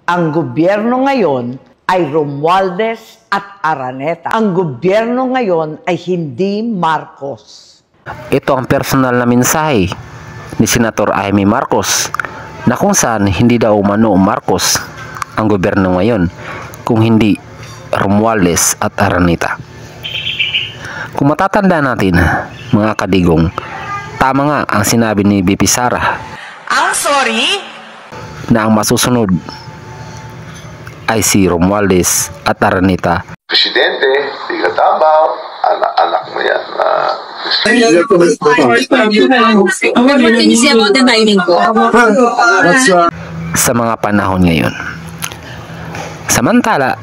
Ang gobyerno ngayon ay Romualdez at Araneta. Ang gobyerno ngayon ay hindi Marcos. Ito ang personal na mensahe ni Senator Amy Marcos na kung saan hindi daw umano Marcos ang gobyerno ngayon kung hindi Romualdez at Araneta. Kung matatanda natin mga kadigong, tama nga ang sinabi ni BP Sara na ang masusunod ay si Romualdez at Araneta. Presidente, Tigatabaw, anak mo yan. Sa mga panahon ngayon. Samantala,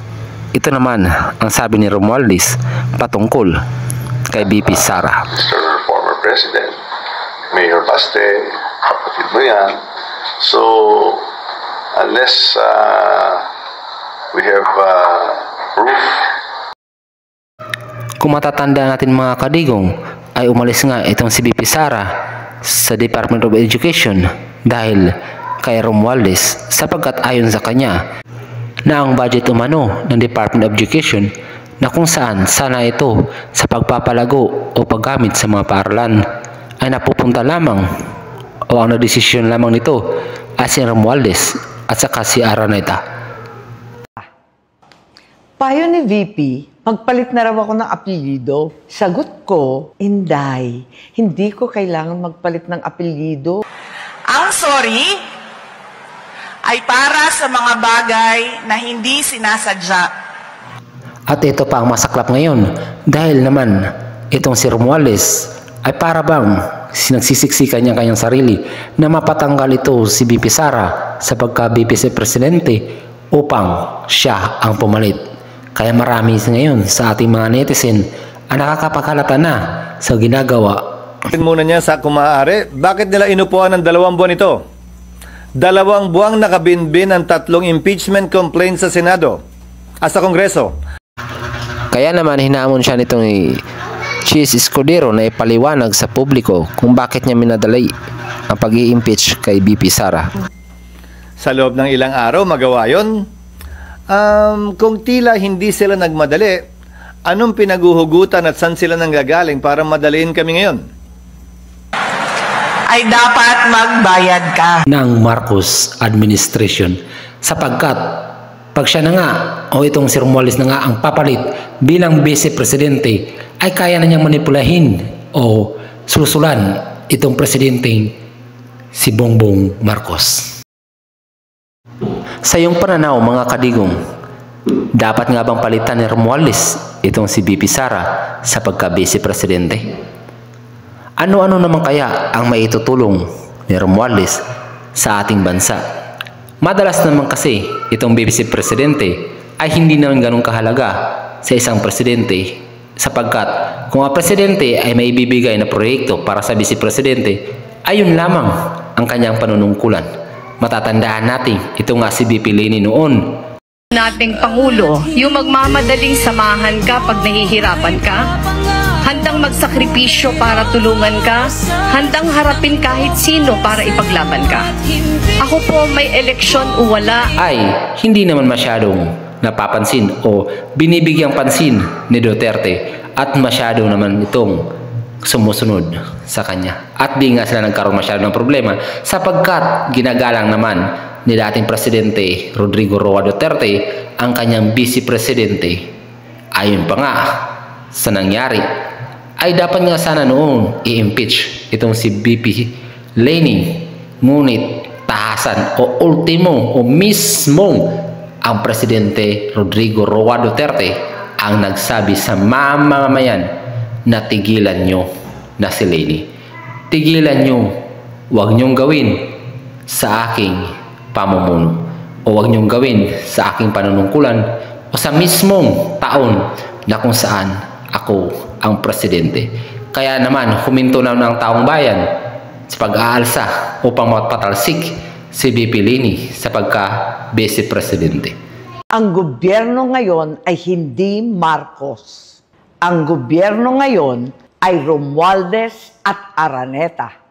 ito naman ang sabi ni Romualdez patungkol kay BP Sara. Mr. Former President, Mayor Baste, kapatid mo yan. So, unless we have proof. Kung matatanda natin mga kadigong, ay umalis nga itong si BP Sara sa Department of Education dahil kay Romualdez sapagkat ayon sa kanya na ang budget umano ng Department of Education na kung saan sana ito sa pagpapalago o paggamit sa mga paaralan ay napupunta lamang o ang nadesisyon lamang nito ay si Romualdez at saka si Araneta. Payo ni VP, magpalit na raw ako ng apelyido. Sagot ko, Inday, hindi ko kailangan magpalit ng apelyido. Ang sorry ay para sa mga bagay na hindi sinasadya. At ito pa ang masaklap ngayon dahil naman itong si Romualdez ay para bang nagsisiksikan niya kanyang sarili na mapatanggal ito si BP Sara sa pagka-VP Presidente upang siya ang pumalit. Kaya marami ngayon sa ating mga netizen ang nakakapaghalata na sa ginagawa. Muna niya sa kumaari, bakit nila inupuan ng 2 buwan ito? 2 buwang nakabinbin ang 3 impeachment complaints sa Senado at sa Kongreso. Kaya naman hinamon siya nitong Chis Escudero na ipaliwanag sa publiko kung bakit niya minadali ang pag-i-impeach kay BP Sara. Sa loob ng ilang araw magawa yon. Kung tila hindi sila nagmadali, anong pinaguhugutan at saan sila nanggagaling para madaliin kami ngayon? Ay dapat magbayad ka ng Marcos administration sapagkat pag siya na nga o itong si Romualdez na nga ang papalit bilang Vice Presidente ay kaya na niyang manipulahin o susulan itong presidenteng si Bongbong Marcos. Sa iyong pananaw mga kadigong, dapat nga bang palitan ni Romualdez itong si BP Sara sa pagka-Vice Presidente? Ano-ano naman kaya ang maitutulong ni Romualdez sa ating bansa? Madalas naman kasi itong Vice Presidente ay hindi naman ganun kahalaga sa isang presidente sapagkat kung ang presidente ay may bibigay na proyekto para sa Vice Presidente, ayun lamang ang kanyang panunungkulan. Matatandaan natin, ito nga si BP Leni noon. Nating Pangulo, yung magmamadaling samahan ka pag nahihirapan ka, handang magsakripisyo para tulungan ka, handang harapin kahit sino para ipaglaban ka. Ako po may eleksyon o wala ay hindi naman masyadong napapansin o binibigyang pansin ni Duterte at masyado naman itong sumusunod sa kanya. At di nga sila nagkaroon masyado ng problema sapagkat ginagalang naman ni dating Presidente Rodrigo Roa Duterte ang kanyang Vice Presidente. Ayon pa nga sa nangyari ay dapat nga sana noon i-impeach itong si BP Leni, ngunit tahasan o ultimo o mismong ang Presidente Rodrigo Roa Duterte ang nagsabi sa mamamayan na tigilan nyo na si Leni. Tigilan nyo, huwag nyong gawin sa aking pamumuno o huwag nyong gawin sa aking panunungkulan o sa mismong taon na kung saan ako ang presidente. Kaya naman huminto na ng taong bayan sa pag-aalsa upang mapatalsik si BP Leni sa pagka-Vice Presidente. Ang gobyerno ngayon ay hindi Marcos. Ang gobyerno ngayon ay Romualdez at Araneta.